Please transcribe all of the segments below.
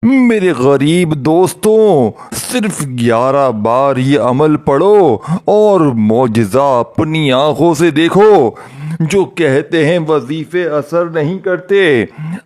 میرے غریب دوستوں، صرف 11 بار یہ عمل پڑھو اور معجزہ اپنی آنکھوں سے دیکھو۔ جو کہتے ہیں وظیفے اثر نہیں کرتے،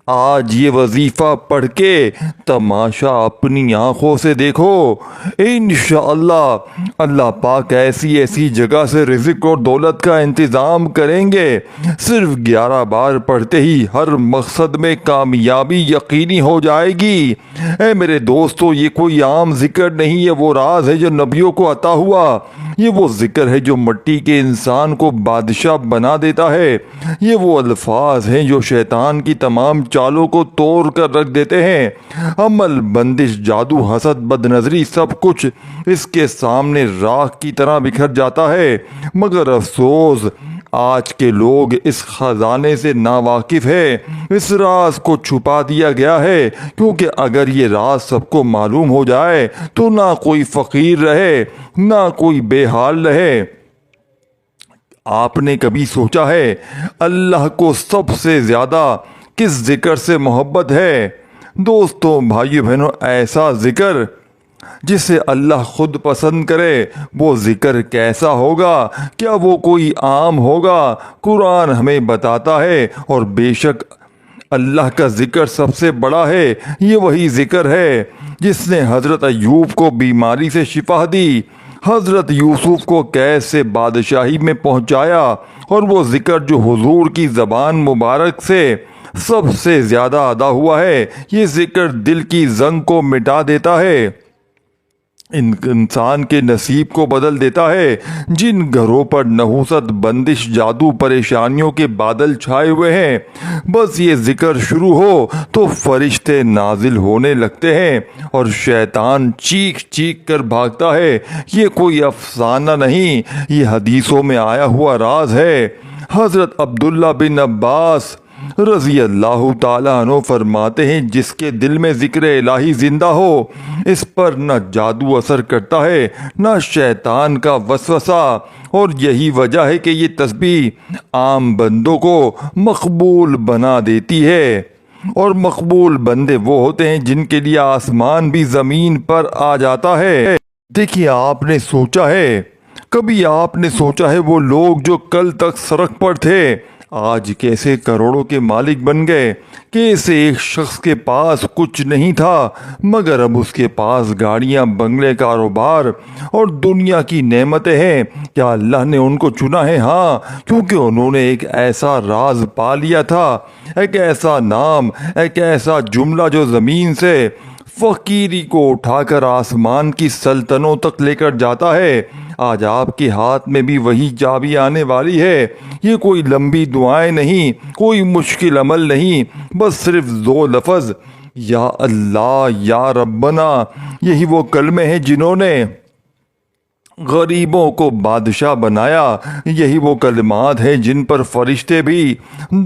آج یہ وظیفہ پڑھ کے تماشا اپنی آنکھوں سے دیکھو۔ انشاءاللہ اللہ پاک ایسی ایسی جگہ سے رزق اور دولت کا انتظام کریں گے، صرف 11 بار پڑھتے ہی ہر مقصد میں کامیابی یقینی ہو جائے گی۔ اے میرے دوستو، یہ کوئی عام ذکر نہیں، یہ وہ راز ہے جو نبیوں کو عطا ہوا۔ یہ وہ ذکر ہے جو مٹی کے انسان کو بادشاہ بنا دیتا ہے۔ یہ وہ الفاظ ہیں جو شیطان کی تمام چالوں کو توڑ کر رکھ دیتے ہیں۔ عمل، بندش، جادو، حسد، بد نظری، سب کچھ اس کے سامنے راکھ کی طرح بکھر جاتا ہے۔ مگر افسوس، آج کے لوگ اس خزانے سے ناواقف ہے۔ اس راز کو چھپا دیا گیا ہے، کیونکہ اگر یہ راز سب کو معلوم ہو جائے تو نہ کوئی فقیر رہے نہ کوئی بے حال رہے۔ آپ نے کبھی سوچا ہے اللہ کو سب سے زیادہ کس ذکر سے محبت ہے؟ دوستوں، بھائیو بہنوں، ایسا ذکر جسے اللہ خود پسند کرے۔ وہ ذکر کیسا ہوگا؟ کیا وہ کوئی عام ہوگا؟ قرآن ہمیں بتاتا ہے، اور بے شک اللہ کا ذکر سب سے بڑا ہے۔ یہ وہی ذکر ہے جس نے حضرت ایوب کو بیماری سے شفا دی، حضرت یوسف کو قید سے بادشاہی میں پہنچایا، اور وہ ذکر جو حضور کی زبان مبارک سے سب سے زیادہ ادا ہوا ہے۔ یہ ذکر دل کی زنگ کو مٹا دیتا ہے، انسان کے نصیب کو بدل دیتا ہے۔ جن گھروں پر نحوست، بندش، جادو، پریشانیوں کے بادل چھائے ہوئے ہیں، بس یہ ذکر شروع ہو تو فرشتے نازل ہونے لگتے ہیں اور شیطان چیخ چیخ کر بھاگتا ہے۔ یہ کوئی افسانہ نہیں، یہ حدیثوں میں آیا ہوا راز ہے۔ حضرت عبداللہ بن عباس رضی اللہ تعالیٰ عنہ فرماتے ہیں، جس کے دل میں ذکر الہی زندہ ہو، اس پر نہ جادو اثر کرتا ہے نہ شیطان کا وسوسہ، اور یہی وجہ ہے کہ یہ تسبیح عام بندوں کو مقبول بنا دیتی ہے۔ اور مقبول بندے وہ ہوتے ہیں جن کے لیے آسمان بھی زمین پر آ جاتا ہے۔ دیکھیے، کبھی آپ نے سوچا ہے وہ لوگ جو کل تک سڑک پر تھے آج کیسے کروڑوں کے مالک بن گئے؟ کیسے ایک شخص کے پاس کچھ نہیں تھا مگر اب اس کے پاس گاڑیاں، بنگلے، کاروبار اور دنیا کی نعمتیں ہیں؟ کیا اللہ نے ان کو چنا ہے؟ ہاں، کیونکہ انہوں نے ایک ایسا راز پا لیا تھا، ایک ایسا نام، ایک ایسا جملہ جو زمین سے فقیری کو اٹھا کر آسمان کی سلطنتوں تک لے کر جاتا ہے۔ آج آپ کے ہاتھ میں بھی وہی چابی آنے والی ہے۔ یہ کوئی لمبی دعائیں نہیں، کوئی مشکل عمل نہیں، بس صرف دو لفظ، یا اللہ، یا ربنا۔ یہی وہ کلمے ہیں جنہوں نے غریبوں کو بادشاہ بنایا۔ یہی وہ کلمات ہیں جن پر فرشتے بھی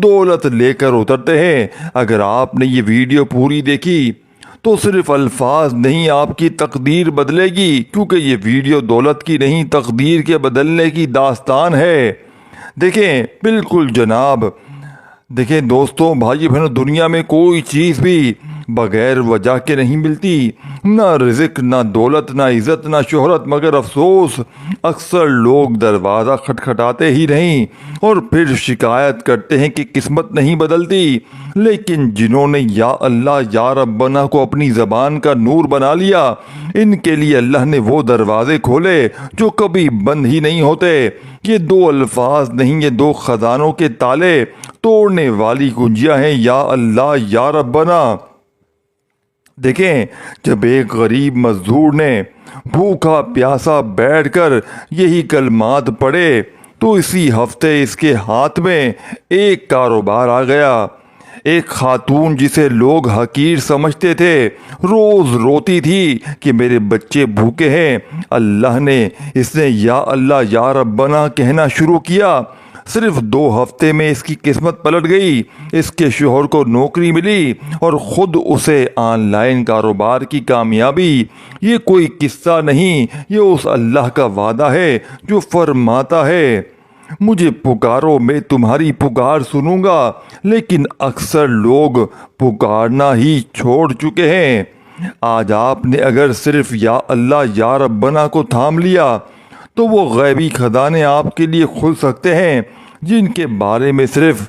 دولت لے کر اترتے ہیں۔ اگر آپ نے یہ ویڈیو پوری دیکھی تو صرف الفاظ نہیں، آپ کی تقدیر بدلے گی، کیونکہ یہ ویڈیو دولت کی نہیں، تقدیر کے بدلنے کی داستان ہے۔ دیکھیں، بالکل جناب، دیکھیں دوستوں، بھائی بہنوں، دنیا میں کوئی چیز بھی بغیر وجہ کے نہیں ملتی، نہ رزق، نہ دولت، نہ عزت، نہ شہرت، مگر افسوس اکثر لوگ دروازہ کھٹکھٹاتے ہی نہیں اور پھر شکایت کرتے ہیں کہ قسمت نہیں بدلتی۔ لیکن جنہوں نے یا اللہ، یا ربنا کو اپنی زبان کا نور بنا لیا، ان کے لیے اللہ نے وہ دروازے کھولے جو کبھی بند ہی نہیں ہوتے۔ یہ دو الفاظ نہیں، یہ دو خزانوں کے تالے توڑنے والی کنجیاں ہیں، یا اللہ، یا ربنا۔ دیکھیں، جب ایک غریب مزدور نے بھوکا پیاسا بیٹھ کر یہی کلمات پڑھے تو اسی ہفتے اس کے ہاتھ میں ایک کاروبار آ گیا۔ ایک خاتون جسے لوگ حقیر سمجھتے تھے روز روتی تھی کہ میرے بچے بھوکے ہیں، اللہ نے اس نے یا اللہ، یا ربنا کہنا شروع کیا۔ صرف 2 ہفتے میں اس کی قسمت پلٹ گئی، اس کے شوہر کو نوکری ملی اور خود اسے آن لائن کاروبار کی کامیابی۔ یہ کوئی قصہ نہیں، یہ اس اللہ کا وعدہ ہے جو فرماتا ہے، مجھے پکارو، میں تمہاری پکار سنوں گا۔ لیکن اکثر لوگ پکارنا ہی چھوڑ چکے ہیں۔ آج آپ نے اگر صرف یا اللہ یا ربنا کو تھام لیا تو وہ غیبی خزانے آپ کے لیے کھل سکتے ہیں جن کے بارے میں صرف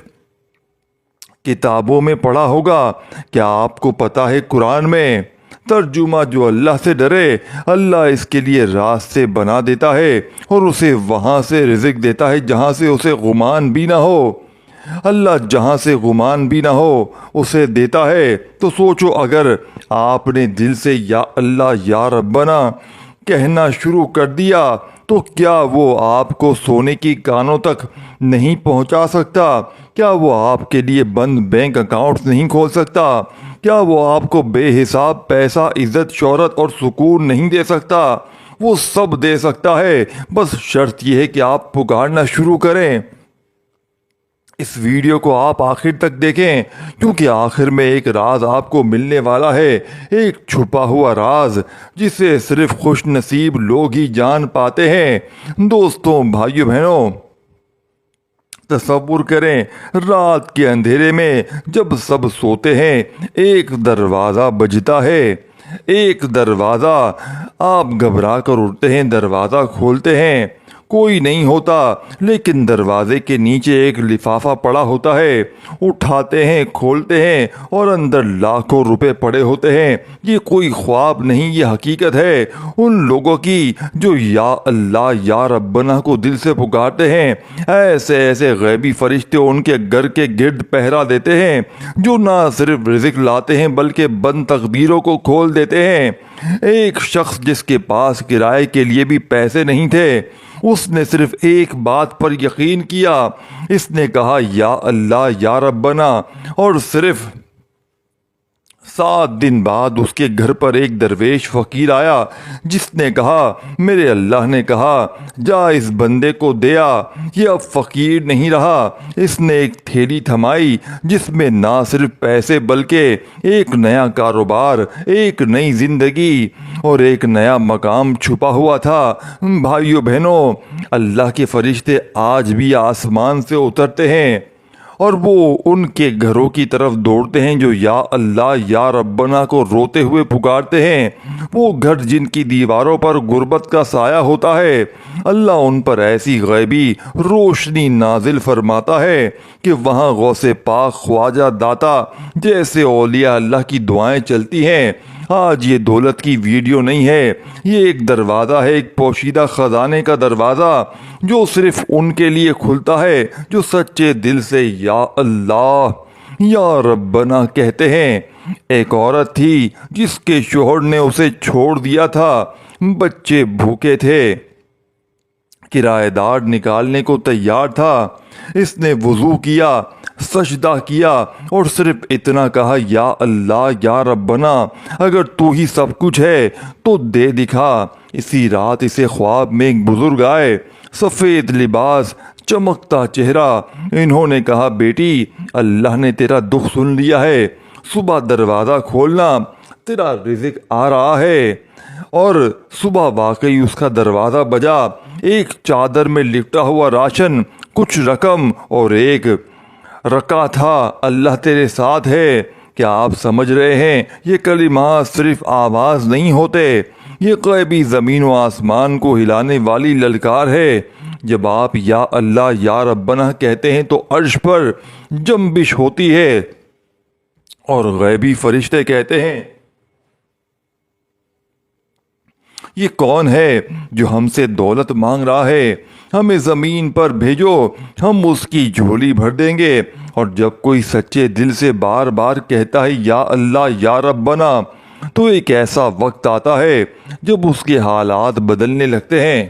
کتابوں میں پڑھا ہوگا۔ کیا آپ کو پتہ ہے قرآن میں ترجمہ جو اللہ سے ڈرے اللہ اس کے لیے راستے بنا دیتا ہے اور اسے وہاں سے رزق دیتا ہے جہاں سے اسے گمان بھی نہ ہو۔ اللہ جہاں سے گمان بھی نہ ہو اسے دیتا ہے۔ تو سوچو اگر آپ نے دل سے یا اللہ یا ربنا کہنا شروع کر دیا تو کیا وہ آپ کو سونے کی کانوں تک نہیں پہنچا سکتا؟ کیا وہ آپ کے لیے بند بینک اکاؤنٹس نہیں کھول سکتا؟ کیا وہ آپ کو بے حساب پیسہ، عزت، شہرت اور سکون نہیں دے سکتا؟ وہ سب دے سکتا ہے، بس شرط یہ ہے کہ آپ پکارنا شروع کریں۔ اس ویڈیو کو آپ آخر تک دیکھیں کیونکہ آخر میں ایک راز آپ کو ملنے والا ہے، ایک چھپا ہوا راز جسے صرف خوش نصیب لوگ ہی جان پاتے ہیں۔ دوستوں، بھائیو بہنوں، تصور کریں رات کے اندھیرے میں جب سب سوتے ہیں ایک دروازہ بجتا ہے، ایک دروازہ۔ آپ گھبرا کر اٹھتے ہیں، دروازہ کھولتے ہیں، کوئی نہیں ہوتا، لیکن دروازے کے نیچے ایک لفافہ پڑا ہوتا ہے۔ اٹھاتے ہیں، کھولتے ہیں اور اندر لاکھوں روپے پڑے ہوتے ہیں۔ یہ کوئی خواب نہیں، یہ حقیقت ہے ان لوگوں کی جو یا اللہ یا ربنا کو دل سے پکارتے ہیں۔ ایسے ایسے غیبی فرشتے ان کے گھر کے گرد پہرا دیتے ہیں جو نہ صرف رزق لاتے ہیں بلکہ بند تقدیروں کو کھول دیتے ہیں۔ ایک شخص جس کے پاس کرائے کے لیے بھی پیسے نہیں تھے، اس نے صرف ایک بات پر یقین کیا، اس نے کہا یا اللہ یا ربنا، اور صرف 7 دن بعد اس کے گھر پر ایک درویش فقیر آیا جس نے کہا میرے اللہ نے کہا جا اس بندے کو دیا۔ یہ اب فقیر نہیں رہا، اس نے ایک تھیلی تھمائی جس میں نہ صرف پیسے بلکہ ایک نیا کاروبار، ایک نئی زندگی اور ایک نیا مقام چھپا ہوا تھا۔ بھائیو بہنوں، اللہ کے فرشتے آج بھی آسمان سے اترتے ہیں اور وہ ان کے گھروں کی طرف دوڑتے ہیں جو یا اللہ یا ربنا کو روتے ہوئے پکارتے ہیں۔ وہ گھر جن کی دیواروں پر غربت کا سایہ ہوتا ہے، اللہ ان پر ایسی غیبی روشنی نازل فرماتا ہے کہ وہاں غوث پاک، خواجہ داتا جیسے اولیاء اللہ کی دعائیں چلتی ہیں۔ آج یہ دولت کی ویڈیو نہیں ہے، یہ ایک دروازہ ہے، ایک پوشیدہ خزانے کا دروازہ جو صرف ان کے لیے کھلتا ہے جو سچے دل سے یا اللہ یا ربنا کہتے ہیں۔ ایک عورت تھی جس کے شوہر نے اسے چھوڑ دیا تھا، بچے بھوکے تھے، کرایہ دار نکالنے کو تیار تھا۔ اس نے وضو کیا، سجدہ کیا اور صرف اتنا کہا یا اللہ یا ربنا، اگر تو ہی سب کچھ ہے تو دے دکھا۔ اسی رات اسے خواب میں ایک بزرگ آئے، سفید لباس، چمکتا چہرہ۔ انہوں نے کہا بیٹی، اللہ نے تیرا دکھ سن لیا ہے، صبح دروازہ کھولنا، تیرا رزق آ رہا ہے۔ اور صبح واقعی اس کا دروازہ بجا، ایک چادر میں لپٹا ہوا راشن، کچھ رقم اور ایک رکعہ تھا۔ اللہ تیرے ساتھ ہے۔ کیا آپ سمجھ رہے ہیں؟ یہ کلمات صرف آواز نہیں ہوتے، یہ غیبی زمین و آسمان کو ہلانے والی للکار ہے۔ جب آپ یا اللہ یا ربنا کہتے ہیں تو عرش پر جنبش ہوتی ہے اور غیبی فرشتے کہتے ہیں یہ کون ہے جو ہم سے دولت مانگ رہا ہے؟ ہمیں زمین پر بھیجو، ہم اس کی جھولی بھر دیں گے۔ اور جب کوئی سچے دل سے بار بار کہتا ہے یا اللہ یا ربنا تو ایک ایسا وقت آتا ہے جب اس کے حالات بدلنے لگتے ہیں،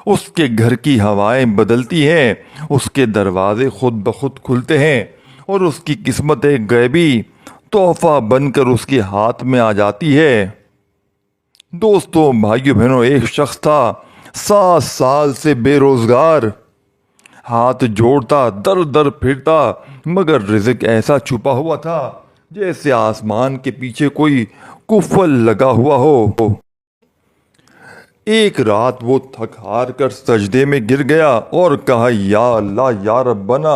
اس کے گھر کی ہوائیں بدلتی ہیں، اس کے دروازے خود بخود کھلتے ہیں اور اس کی قسمت ایک غیبی تحفہ بن کر اس کے ہاتھ میں آ جاتی ہے۔ دوستوں، بھائیو بہنوں، ایک شخص تھا 7 سال سے بے روزگار، ہاتھ جوڑتا، در در پھرتا، مگر رزق ایسا چھپا ہوا تھا جیسے آسمان کے پیچھے کوئی قفل لگا ہوا ہو۔ ایک رات وہ تھک ہار کر سجدے میں گر گیا اور کہا یا اللہ یا ربنا،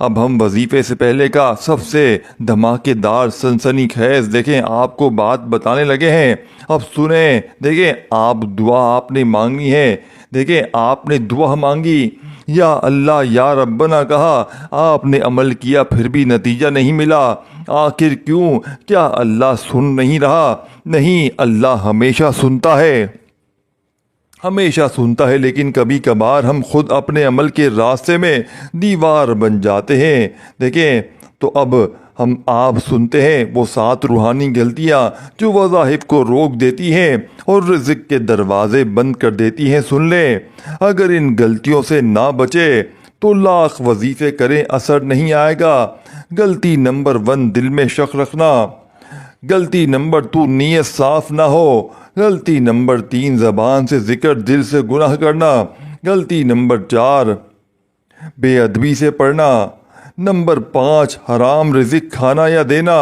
اب ہم وظیفے سے پہلے کا سب سے دھماکے دار سنسنی خیز دیکھیں آپ کو بات بتانے لگے ہیں۔ اب سنیں، دیکھیں آپ دعا آپ نے مانگنی ہے، دیکھیں آپ نے دعا مانگی، یا اللہ یا ربنا کہا، آپ نے عمل کیا پھر بھی نتیجہ نہیں ملا، آخر کیوں؟ کیا اللہ سن نہیں رہا؟ نہیں، اللہ ہمیشہ سنتا ہے، ہمیشہ سنتا ہے، لیکن کبھی کبھار ہم خود اپنے عمل کے راستے میں دیوار بن جاتے ہیں۔ دیکھیں تو اب ہم آپ سنتے ہیں وہ 7 روحانی غلطیاں جو وظائف کو روک دیتی ہیں اور رزق کے دروازے بند کر دیتی ہیں۔ سن لیں، اگر ان غلطیوں سے نہ بچے تو لاکھ وظیفے کریں اثر نہیں آئے گا۔ غلطی نمبر 1، دل میں شک رکھنا۔ غلطی نمبر 2، نیت صاف نہ ہو۔ غلطی نمبر 3، زبان سے ذکر دل سے گناہ کرنا۔ غلطی نمبر 4، بے ادبی سے پڑھنا۔ نمبر 5، حرام رزق کھانا یا دینا۔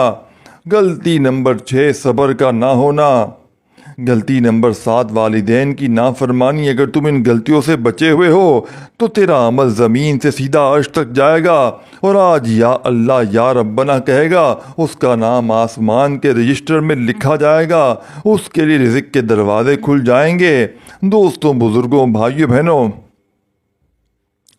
غلطی نمبر 6، صبر کا نہ ہونا۔ غلطی نمبر 7، والدین کی نافرمانی۔ اگر تم ان غلطیوں سے بچے ہوئے ہو تو تیرا عمل زمین سے سیدھا عرش تک جائے گا، اور آج یا اللہ یا ربنا کہے گا، اس کا نام آسمان کے رجسٹر میں لکھا جائے گا، اس کے لیے رزق کے دروازے کھل جائیں گے۔ دوستوں، بزرگوں، بھائیوں، بہنوں،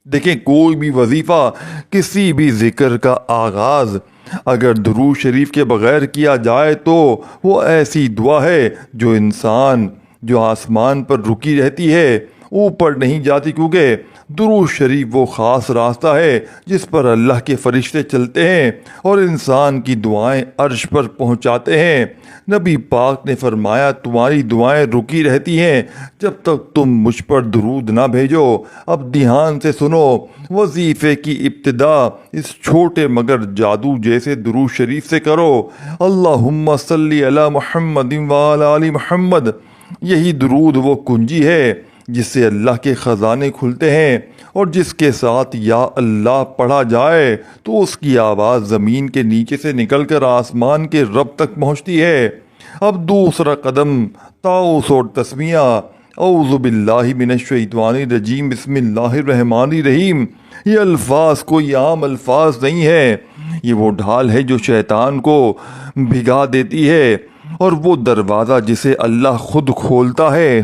دیکھیں کوئی بھی وظیفہ، کسی بھی ذکر کا آغاز اگر درود شریف کے بغیر کیا جائے تو وہ ایسی دعا ہے جو آسمان پر رکی رہتی ہے، اوپر نہیں جاتی، کیونکہ درود شریف وہ خاص راستہ ہے جس پر اللہ کے فرشتے چلتے ہیں اور انسان کی دعائیں عرش پر پہنچاتے ہیں۔ نبی پاک نے فرمایا، تمہاری دعائیں رکی رہتی ہیں جب تک تم مجھ پر درود نہ بھیجو۔ اب دھیان سے سنو، وظیفے کی ابتدا اس چھوٹے مگر جادو جیسے درود شریف سے کرو، اللہم صلی علی محمد وعلی آل محمد۔ یہی درود وہ کنجی ہے جس سے اللہ کے خزانے کھلتے ہیں، اور جس کے ساتھ یا اللہ پڑھا جائے تو اس کی آواز زمین کے نیچے سے نکل کر آسمان کے رب تک پہنچتی ہے۔ اب دوسرا قدم تعوذ اور تسمیہ، اعوذ باللہ من الشیطان الرجیم، بسم اللہ الرحمن الرحیم۔ یہ الفاظ کوئی عام الفاظ نہیں ہے، یہ وہ ڈھال ہے جو شیطان کو بھگا دیتی ہے، اور وہ دروازہ جسے اللہ خود کھولتا ہے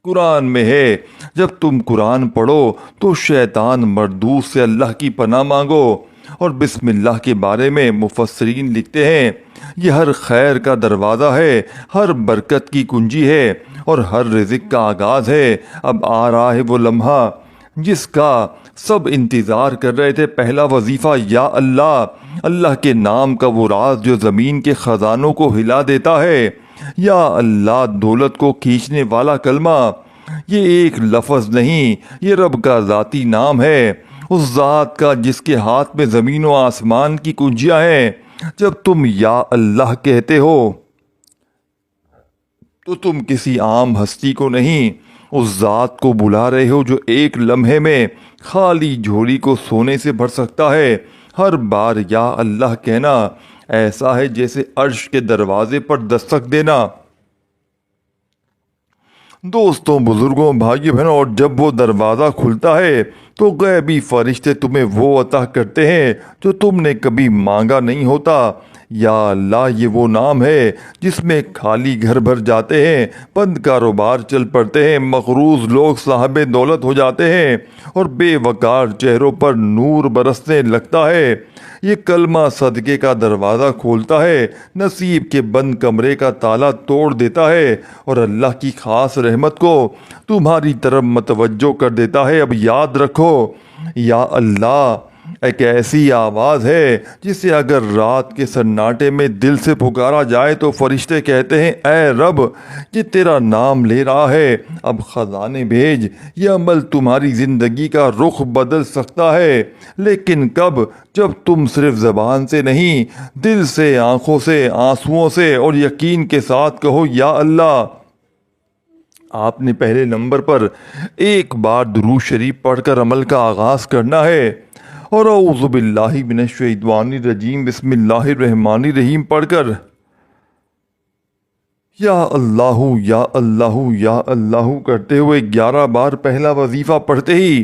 قرآن میں ہے۔ جب تم قرآن پڑھو تو شیطان مردود سے اللہ کی پناہ مانگو، اور بسم اللہ کے بارے میں مفسرین لکھتے ہیں یہ ہر خیر کا دروازہ ہے، ہر برکت کی کنجی ہے، اور ہر رزق کا آغاز ہے۔ اب آ رہا ہے وہ لمحہ جس کا سب انتظار کر رہے تھے۔ پہلا وظیفہ، یا اللہ، اللہ کے نام کا وہ راز جو زمین کے خزانوں کو ہلا دیتا ہے۔ یا اللہ، دولت کو کھینچنے والا کلمہ، یہ ایک لفظ نہیں، یہ رب کا ذاتی نام ہے، اس ذات کا جس کے ہاتھ میں زمین و آسمان کی کنجیاں ہیں۔ جب تم یا اللہ کہتے ہو تو تم کسی عام ہستی کو نہیں، اس ذات کو بلا رہے ہو جو ایک لمحے میں خالی جھولی کو سونے سے بھر سکتا ہے۔ ہر بار یا اللہ کہنا ایسا ہے جیسے عرش کے دروازے پر دستک دینا۔ دوستوں، بزرگوں، بھائیوں، بہنوں، اور جب وہ دروازہ کھلتا ہے تو غیبی فرشتے تمہیں وہ عطا کرتے ہیں جو تم نے کبھی مانگا نہیں ہوتا۔ یا اللہ، یہ وہ نام ہے جس میں خالی گھر بھر جاتے ہیں، بند کاروبار چل پڑتے ہیں، مقروض لوگ صاحب دولت ہو جاتے ہیں، اور بے وقار چہروں پر نور برسنے لگتا ہے۔ یہ کلمہ صدقے کا دروازہ کھولتا ہے، نصیب کے بند کمرے کا تالا توڑ دیتا ہے، اور اللہ کی خاص رحمت کو تمہاری طرف متوجہ کر دیتا ہے۔ اب یاد رکھو، یا اللہ ایک ایسی آواز ہے جسے اگر رات کے سناٹے میں دل سے پکارا جائے تو فرشتے کہتے ہیں، اے رب، یہ تیرا نام لے رہا ہے، اب خزانے بھیج۔ یہ عمل تمہاری زندگی کا رخ بدل سکتا ہے، لیکن کب؟ جب تم صرف زبان سے نہیں، دل سے، آنکھوں سے، آنسوؤں سے اور یقین کے ساتھ کہو، یا اللہ۔ آپ نے پہلے نمبر پر ایک بار درود شریف پڑھ کر عمل کا آغاز کرنا ہے، اور اعوذ باللہ من الشیطان الرجیم، بسم اللہ الرحمن الرحیم پڑھ کر یا اللہ یا اللہ یا اللہ کرتے ہوئے 11 بار پہلا وظیفہ پڑھتے ہی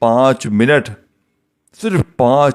5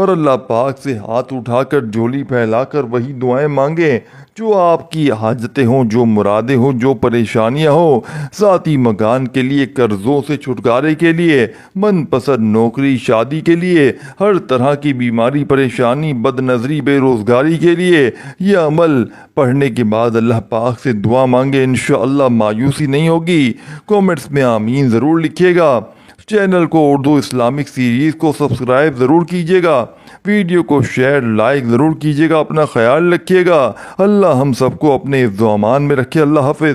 اور اللہ پاک سے ہاتھ اٹھا کر جھولی پھیلا کر وہی دعائیں مانگیں جو آپ کی حاجتیں ہوں، جو مرادیں ہوں، جو پریشانیاں ہوں، ذاتی مکان کے لیے، قرضوں سے چھٹکارے کے لیے، من پسند نوکری شادی کے لیے، ہر طرح کی بیماری پریشانی بد نظری بے روزگاری کے لیے۔ یہ عمل پڑھنے کے بعد اللہ پاک سے دعا مانگے، انشاءاللہ مایوسی نہیں ہوگی۔ کومنٹس میں آمین ضرور لکھیے گا۔ چینل کو اردو اسلامک سیریز کو سبسکرائب ضرور کیجیے گا، ویڈیو کو شیئر لائک ضرور کیجیے گا، اپنا خیال رکھیے گا۔ اللہ ہم سب کو اپنے حفظ و امان میں رکھے۔ اللہ حافظ۔